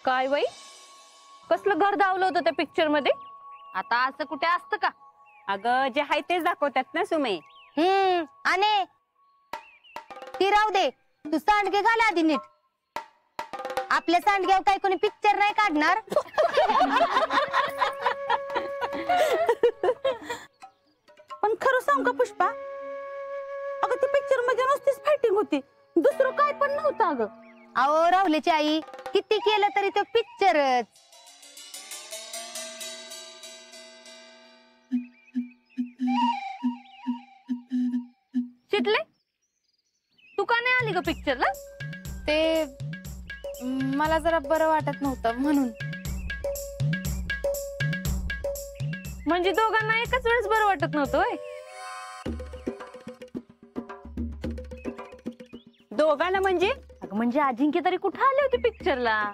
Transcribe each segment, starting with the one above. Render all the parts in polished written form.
काय बाई, कसलं घर धावलं होतं त्या पिक्चर मध्ये? आता असं कुठे असतं का? अगं जे हाय तेच दाखवतात ना सुमे. आणि ती राहू दे, तू सांडगे घाल आधी नीट. आपल्या सांडग्यावर काय कोणी पिक्चर नाही काढणार. पण खरं सांग का पुष्पा, अगं ती पिक्चर मध्ये नुसतीच फायटिंग होती, दुसरं काय पण नव्हतं अगं. अहो राहुलीची आई, किती केलं तरी तो पिक्चरच. शितले, तू का नाही आली ग पिक्चरला? ते मला जरा बरं वाटत नव्हतं म्हणून. म्हणजे दोघांना एकाच वेळेस बरं वाटत नव्हतं होय? दोघांना म्हणजे? अगं म्हणजे अजिंक्य तरी कुठं आले होते पिक्चरला?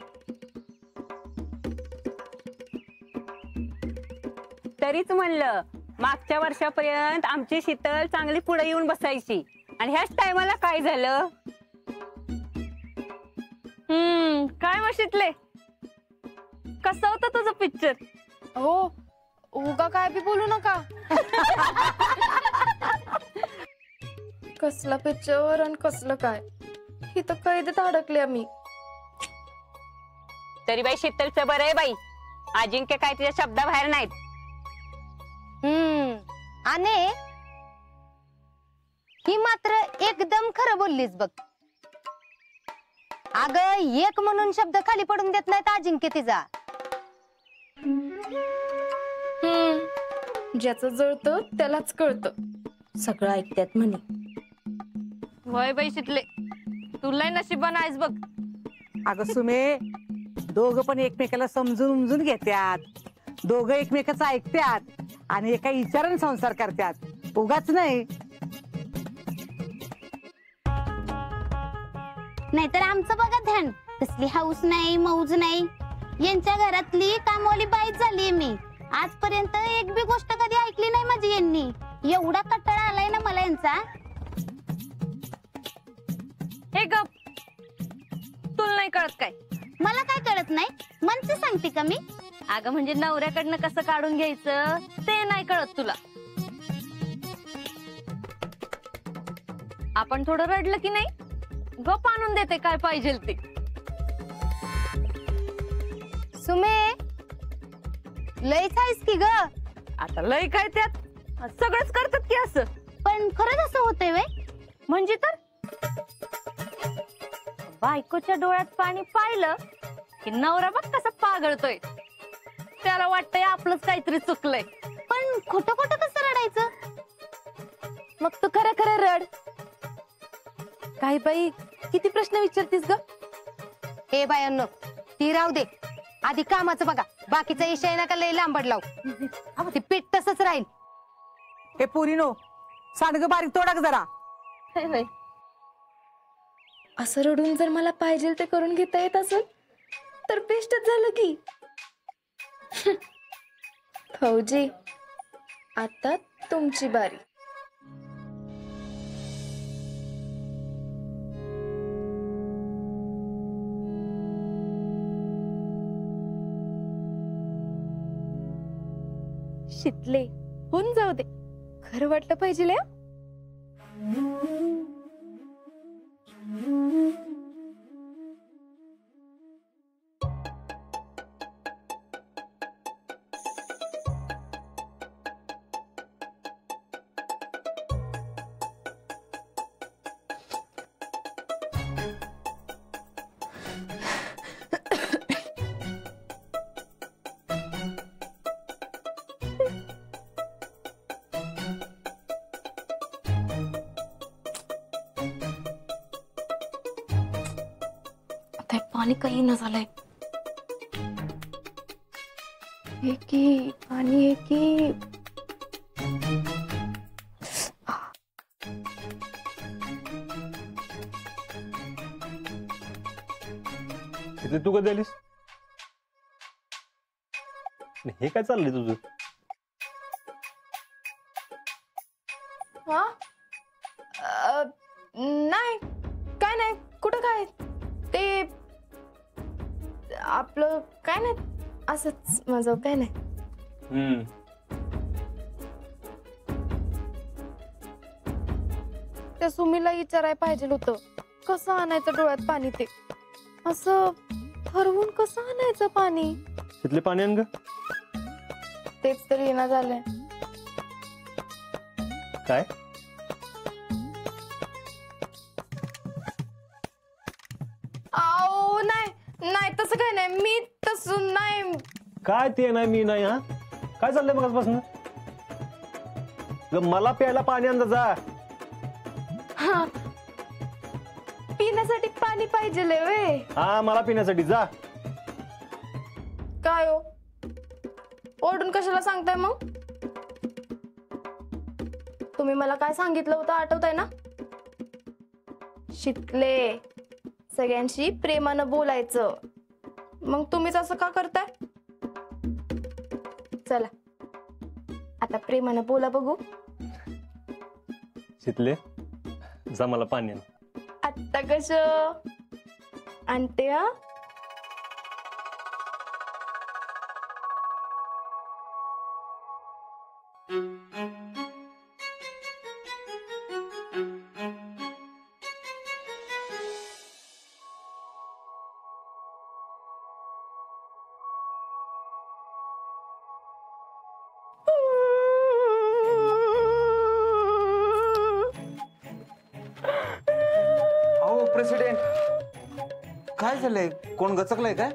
तरीच म्हणलं, मागच्या वर्षापर्यंत आमची शीतल चांगली पुढे येऊन बसायची आणि ह्याच टायमाला काय झालं? काय मग शितले, कसं होतं तुझं पिक्चर? हो, उगा काय बी बोलू नका. कसला पिक्चर आणि कसलं काय, ही तर कैदेत अडकले आम्ही. तरी बाई शीतलचं बरं आहे बाई, अजिंक्य काय तिच्या शब्दाबाहेर नाहीत. आणि ही मात्र एकदम खरं बोललीस बघ. अगं एक म्हणून शब्द खाली पडून देत नाहीत अजिंक्य तिचा. ज्याचं जळतं त्यालाच कळतं. सगळं ऐकतात म्हणे. होय बाई शितले, तुला नशिबान आहेस बघ. अगं सुमे, दोघं पण एकमेकाला समजून उमजून घेतात, दोघं एकमेकाचं ऐकतात आणि एका विचाराने संसार करतात, उगाच नाही. नाहीतर आमचं बघा ध्यान, कसली हाऊस नाही मौज नाही. यांच्या घरातली कामवाली बाईच झाली मी. आजपर्यंत एक बी गोष्ट कधी ऐकली नाही माझी यांनी. एवढा कटाळा आलाय ना मला यांचा. हे गप, तुला नाही कळत काय? मला काय कळत नाही, मनसे सांगते का मी? अगं म्हणजे नवऱ्याकडनं कसं काढून घ्यायचं ते नाही कळत तुला. आपण थोडं रडलं की नाही, गप आणून देते काय पाहिजे ते. सुमे, लयच आहेस की ग. आता लय काय त्यात, सगळंच करतात की असं. पण खरंच असं होतंय वय? म्हणजे तर बायकोच्या डोळ्यात पाणी पाहिलं की नवरा बघ कसा पागळतोय. त्याला वाटतंय आपलंच काहीतरी चुकलंय. पण खोटं खोटं कसं रडायचं? मग तू खरं खरं रड. काही बाई किती प्रश्न विचारतीस ग. हे बायांनो, ती राहू दे, आधी कामाचं बघा. बाकीचा विषय नका लय लांबड लावू. ती पीठ तसंच राहील. हे पोरीनो, सांडगं बारीक तोडा जरा. असं रडून जर मला पाहिजे ते करून घेता येत असेल तर बेस्टच झालं की. फौजी, आता तुमची बारी. शितले, होऊन जाऊ दे. खरं वाटलं पाहिजे ले. पाणी काही न झालंय. की पाणी की तू कधी आलीस? हे काय चाललंय तुझं? हा नाही, काय नाही. कुठं काय ते आपलं काय नाही, असंच माझं काय नाही. त्या सुमीला विचारायला पाहिजे होतं, कसं आणायचं डोळ्यात पाणी ते. असं ठरवून कसं आणायचं पाणी, तिथले पाणी आण ग. तेच तरी येणं झालंय. काय आओ नाही नाही, तसं काय नाही, मी तसं नाही. काय ते नाही मी नाही. हा काय चाललंय मगाचपासून? मला प्यायला पाणी आण जा. हा, पिण्यासाठी पाणी पाहिजे वे. हा मला पिण्यासाठी जा. काय हो, ओरडून कशाला सांगताय मग? तुम्ही मला काय सांगितलं होतं आठवतंय ना? शिकले सगळ्यांशी प्रेमानं बोलायचं. मग तुम्हीच असं का करताय? चला आता प्रेमानं बोला बघू. शितले जा मला पाणी आण. आत्ता कसं आणते? हा अहो प्रेसिडेंट, काय झालंय? कोण गचकलंय काय?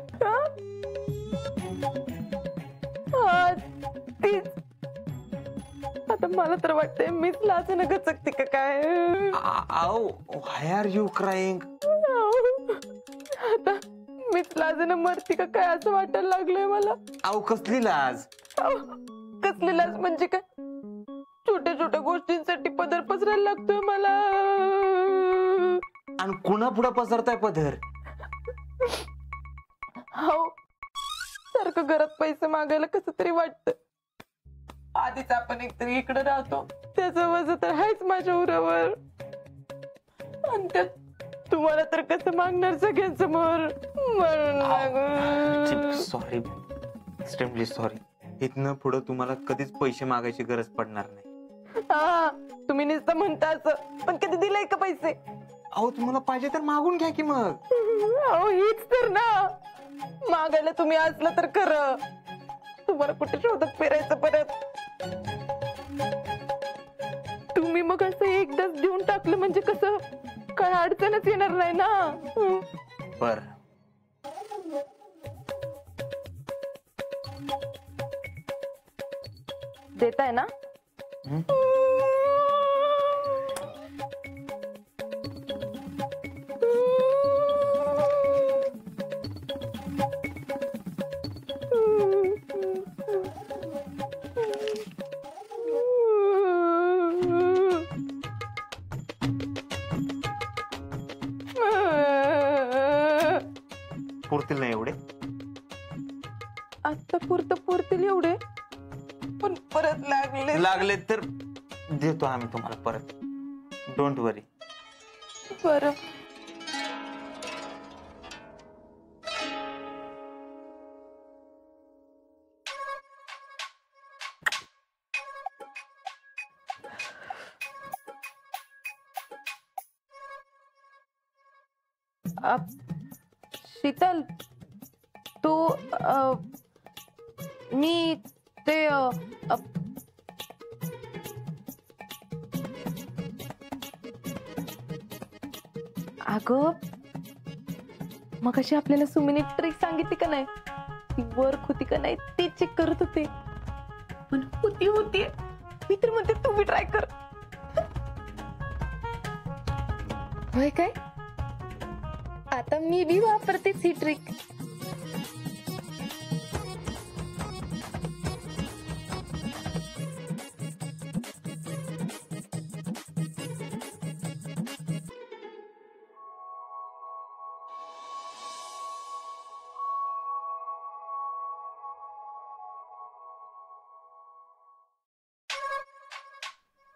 आता मला तर वाटतंय मीच लाजून गचकते का काय. अहो व्हाय आर यू क्राईंग? आता मीच लाजून मरती का काय असं वाटायला लागलंय मला. अहो कसली लाज? कसली लाज म्हणजे काय? छोट्या छोट्या गोष्टींसाठी पदर पसरायला लागतोय मला. आणि कुणा पुढे पसरताय पदर? हो, सारखं घरात पैसे मागायला कसं तरी वाटतं. आधीच आपण एकतरी इकडे राहतो, त्याचं वजन तर आहेच माझ्या उरावर. आणि त्यात तुम्हाला तर कसं मागणार सगळ्यांसमोर. Sorry, extremely sorry. इथनं पुढे तुम्हाला कधीच पैसे मागायची गरज पडणार नाही. हा, तुम्ही नुसतं म्हणता असं, पण कधी दिलंय का पैसे? अहो तुम्हाला पाहिजे तर मागून घ्या की मग. अहो हीच तर ना, मागायला तुम्ही असलं तर खरं. तुम्हाला कुठे शोधत फिरायचं परत. तुम्ही मग असं एकदाच देऊन टाकलं म्हणजे कसं काय अडचणच येणार नाही ना. बर, देताय ना? पुरतील नाही एवढे? आता पुरतील एवढे, पण परत लागले तर देतो आम्ही तुम्हाला परत. डोंट वरी. बरं. शीतल, तू मी ते अगं मगाशी आपल्याला सुमीने ट्रिक सांगितली का नाही, ती वर्क होती का नाही ते चेक करत होते. पण होती मी तर म्हणते तुम्ही ट्राय कर. होय काय? आता मी बी वापरतेच ही ट्रिक.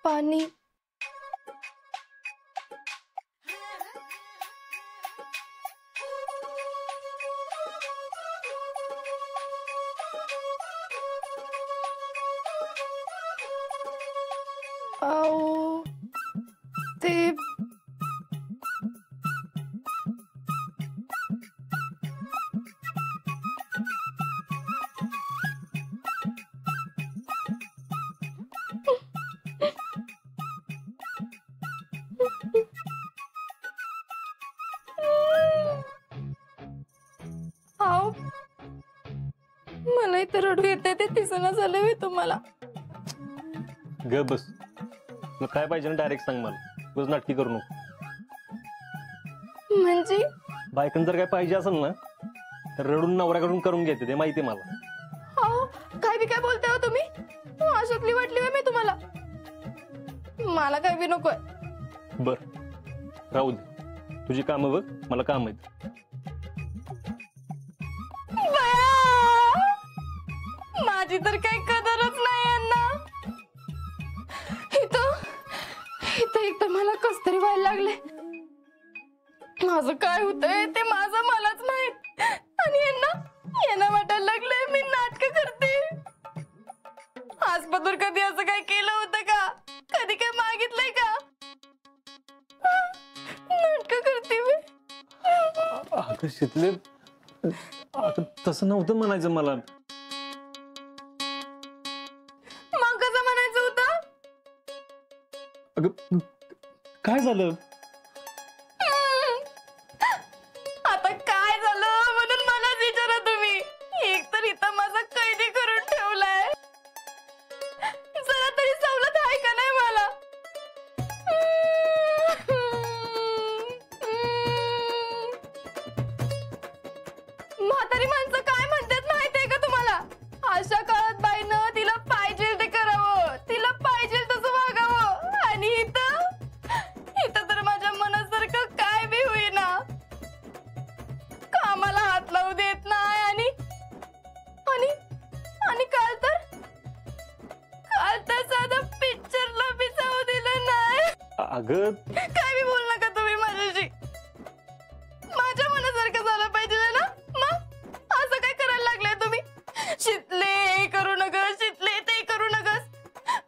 पाणी अहो ते अहो मला इथं रडू येते ते दिसणं झालं मी तुम्हाला. ग बस, मग काय पाहिजे ना डायरेक्ट सांग मला, बस नाटकी करू नको. म्हणजे बायकन जर काय पाहिजे असेल ना तर रडून नवऱ्याकडून करून घेते, ते माहिती मला. अहो काय बी काय बोलताय हो तुम्ही? अशातली वाटली होय मी तुम्हाला? मला काय बी नकोय. बर राहू दे, तुझी कामं बघ, मला काम आहेत. बया! माझी तर काही कदरच नाही यांना. इथं इथं मला कस तरी व्हायला लागले. माझं काय होतंय ते माझं मलाच माहित. आणि यांना वाटायला लागलंय मी नाटक करते. आजपासून कधी असं काय केलं होतं का? कधी काय मागितलंय का? नाटक करते मी. अगं शितले, अगं तसं नव्हतं म्हणायचं मला. मग कसं म्हणायचं होतं? अगं काय झालं? आता काय झालं म्हणून मलाच विचारा तुम्ही. एक तर इथं माझा कैदी करून ठेवलाय. जरा तरी सवलत आहे का नाही मला? म्हातारी माणसं काय म्हणतात माहितीये का तुम्हाला? अशा काळात बाईनं तिला पाहिजे ते करावं, तिला पाहिजे तसं वागावं. आणि इथं तर माझ्या मनासारखं काय बी होईना. कामाला हात लावू देत नाही. आणि काल तर साधं पिक्चरला बी जाऊ दिलं नाही. अगं काय बी बोल नका तुम्ही माझ्याशी. माझ्या मनासारखं झालं पाहिजे ना. मग असं काय करायला लागलाय तुम्ही? शितले हे करू नकस, शितले ते करू नकस.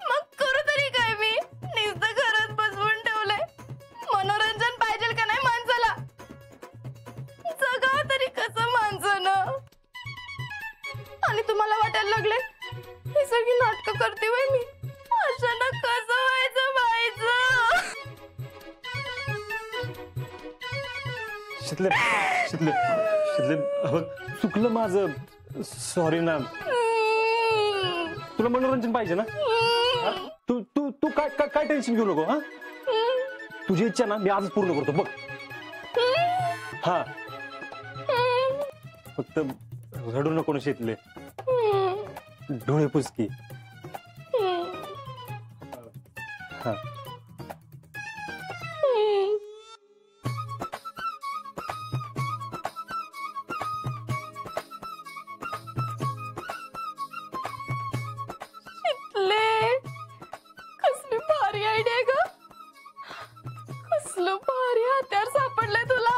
मग करू तरी काय मी? नुसतं घरात बसवून ठेवलंय. मनोरंजन पाहिजे का नाही माणसाला? जगावं तरी कसं माणसानं? आणि तुम्हाला वाटायला लागले ही सगळी नाटकं करते वय मी. अशानं कसं व्हायचं शितले शितले शितले, अगं चुकलं माझं, सॉरी ना. तुला मनोरंजन पाहिजे ना? हा? तू तू तू काय काय काय टेन्शन घेऊ नको. हा, तुझी इच्छा ना मी आजच पूर्ण करतो बघ. हा, फक्त रडू नको ना शितले. डोळे पुसकी. हा, कसली भारी आयडिया ग. कसलं भारी हत्यार सापडलंय तुला.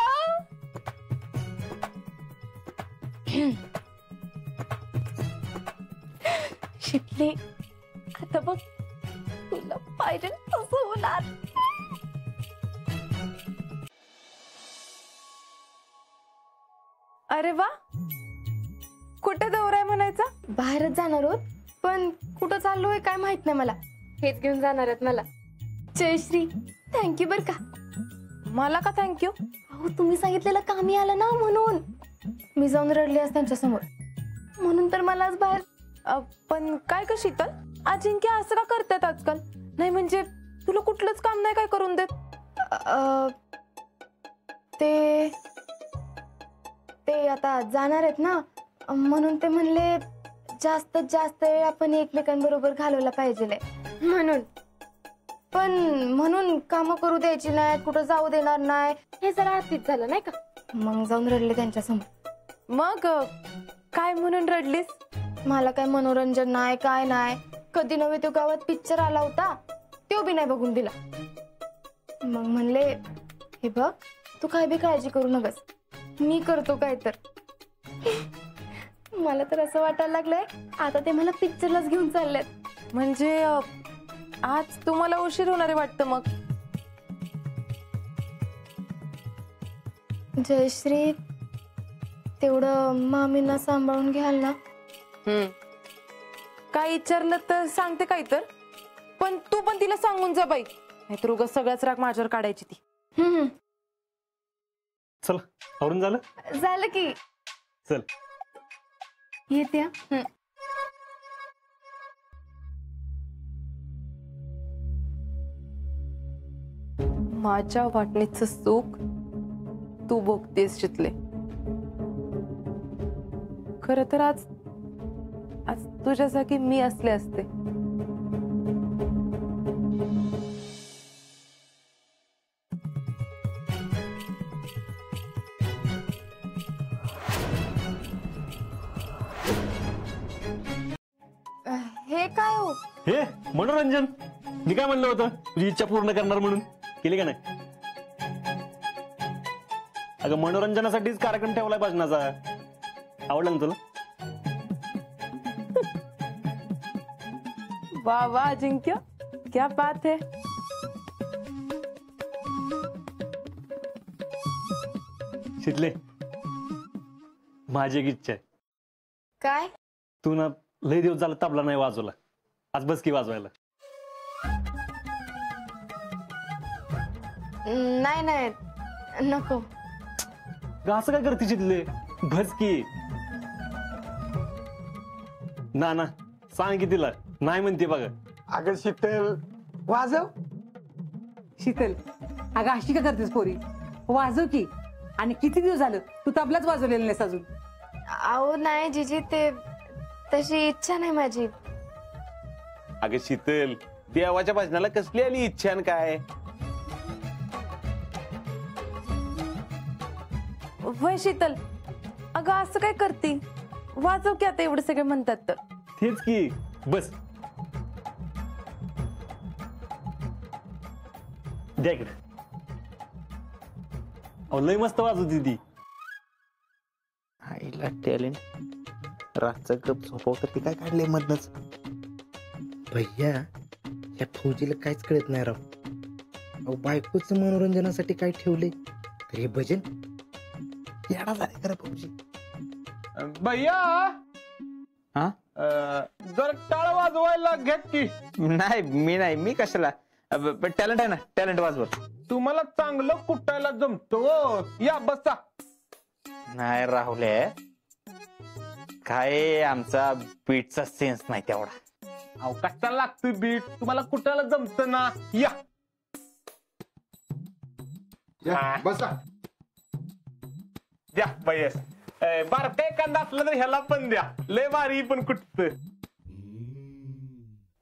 शिकले आता बघ तुला पाहिजे तसं होणार. अरे वा, कुठे दौरा आहे म्हणायचा? बाहेरच जाणार आहोत, पण कुठं चाललोय काय माहित नाही मला. हेच घेऊन जाणार आहेत मला. जयश्री थँक्यू बर का. मला का थँक्यू? अहो तुम्ही सांगितलेलं कामी आलं ना म्हणून. मी जाऊन रडले आज त्यांच्या समोर, म्हणून तर मला आज बाहेर. पण काय का शीतल, अजिंक्य असं का करतात आजकाल? नाही म्हणजे तुला कुठलंच काम नाही काय करून देत? ते आता जाणार आहेत ना, म्हणून ते म्हणले जास्तीत जास्त वेळ आपण एकमेकांबरोबर घालवला पाहिजे म्हणून. पण म्हणून कामं करू द्यायची नाही, कुठं जाऊ देणार नाही, हे जरा अतिच झालं नाही का. मग जाऊन रडले त्यांच्या समोर. मग काय म्हणून रडलीस? मला काय मनोरंजन नाही काय नाही. कधी नव्हे तो गावात पिक्चर आला होता, तो बी नाही बघून दिला. मग म्हणले हे बघ तू काय बी काळजी करू नकस, मी करतो काय तर. मला तर असं वाटायला लागलंय आता ते मला पिक्चरलाच घेऊन चाललेत. म्हणजे आज तुम्हाला उशीर होणार आहे वाटतं मग. जयश्री, तेवढं मामींना सांभाळून घ्याल ना? काय विचारलं तर सांगते काय तर, पण तू पण तिला सांगून जा बाई, नाहीतर उगाच सगळ्याच राग माझ्यावर काढायची ती. चल आवरून झालं. झालं की. चल येते. माझ्या वाटणीचं सुख तू भोगतेस चितले. खर तर आज आज तुझ्या जागी मी असले असते. हे काय हो? हे मनोरंजन. मी काय म्हणलं होतं तुझी इच्छा पूर्ण करणार म्हणून, केली का नाही? अगं मनोरंजनासाठीच कार्यक्रम ठेवलाय भजनाचा. आवडला ना तुला? वाह वाह अजिंक्य, क्या बात है. शितले, माझी एक इच्छा आहे. काय? तू ना लय दिवस झाला तबला नाही वाजवला, आज बस की वाजवायला. नाही नाही नको. असं काय करते शितले, बस की. ना ना सांग की तिला, नाही म्हणते बघा. अगं शीतल वाजव. शीतल, अगं अशी का करतेस पोरी, वाजव की. आणि किती दिवस झालं तू तबलाच वाजवलेला नाहीस अजून. अहो नाही जीजी, ते तशी इच्छा नाही माझी. अगं शीतल, देवाच्या भजनाला कसली आली इच्छा आणि काय? वय शीतल, अगं असं काय करती, वाजव की आता, एवढे सगळे म्हणतात तर. तेच की, बस द्या इकडे. अहो लय मस्त वाजवती ती. आईला टॅलेंट. रातचं गप झोपवतं ते काय काढले मधनच. भैया, या फौजीला काहीच कळत नाही राव. अहो बायकोच मनोरंजनासाठी काय ठेवले तर हे भजन येडा झाले खरं फौजी. भैया हा जर टाळ वाजवायला घेत की. नाही मी नाही, मी कशाला. टॅलेंट आहे ना, टॅलेंट वाजवर. तुम्हाला चांगलं कुटायला जमतो. या बसा. नाही राहुले, काय आमचा बीटचा सेन्स नाही तेवढा. अहो कशाला लागतोय बीट, तुम्हाला कुटायला जमत ना. या बसा. द्या भैया. बारका एखादा असलं तर ह्याला पण द्या, लय भारी पण कुठत.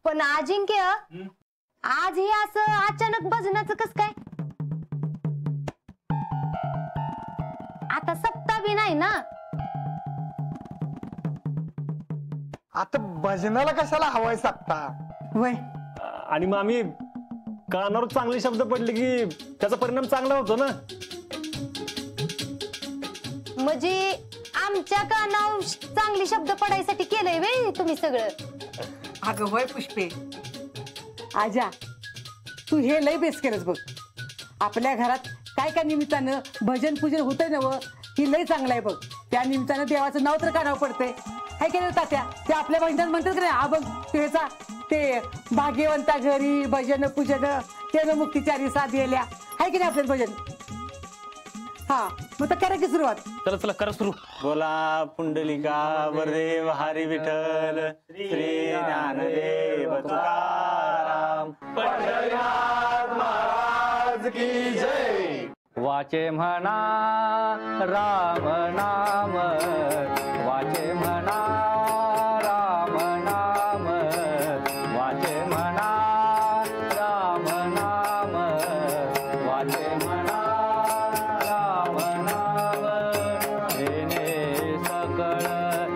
पण अजिंक्य, आज हे असं अचानक भजनाचं कस काय? आता सप्ताह बी नाही ना. आता भजनाला कशाला हवाय सत्ता. वय आणि मामी, कानावर चांगले शब्द पडले की त्याचा परिणाम चांगला होतो ना. म्हणजे आमच्या कानावर चांगले शब्द पडायसाठी केलंय वे तुम्ही सगळं. अगं वय पुष्पे, आजा तू हे लय बेस केलंस बघ. आपल्या घरात काय काय निमित्तानं भजन पूजन होतंय ना, ही लय चांगलं आहे बघ. त्या निमित्तानं देवाचं नाव तर कानावर पडतंय. काय केलं तात्या, ते आपल्या भजनात म्हणतात नाही, हा बघ त्याचा ते भाग्यवंता घरी भजन पूजन त्यानं मुक्तीचारी साथ दिल्या, हाय की नाही आपलं भजन. हा मग तर करा की सुरुवात. चला चला करा सुरू. बोला पुंडलिका वरदेव हरी विठ्ठल श्री ज्ञानदेव तुकाराम पंढरीनाथ महाराज की जय. वाचे म्हणा राम नाम, वाचे म्हणा राम नाम, वाचे म्हणा राम नाम, वाचे म्हणा राम नाम. तेने सकळ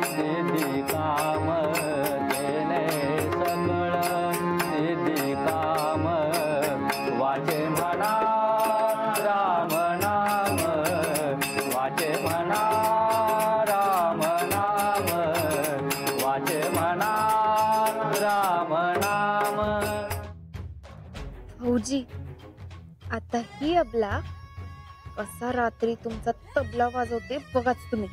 सिद्धी काम, तेने सकळ सिद्धी काम. वाचे म्हणा राम नाम, वाचे म्हणा राम नाम, वाचे म्हणा राम नाम. फौजी, आता ही अबला कसा रात्री तुमचा तबला वाजवते बघाच तुम्ही.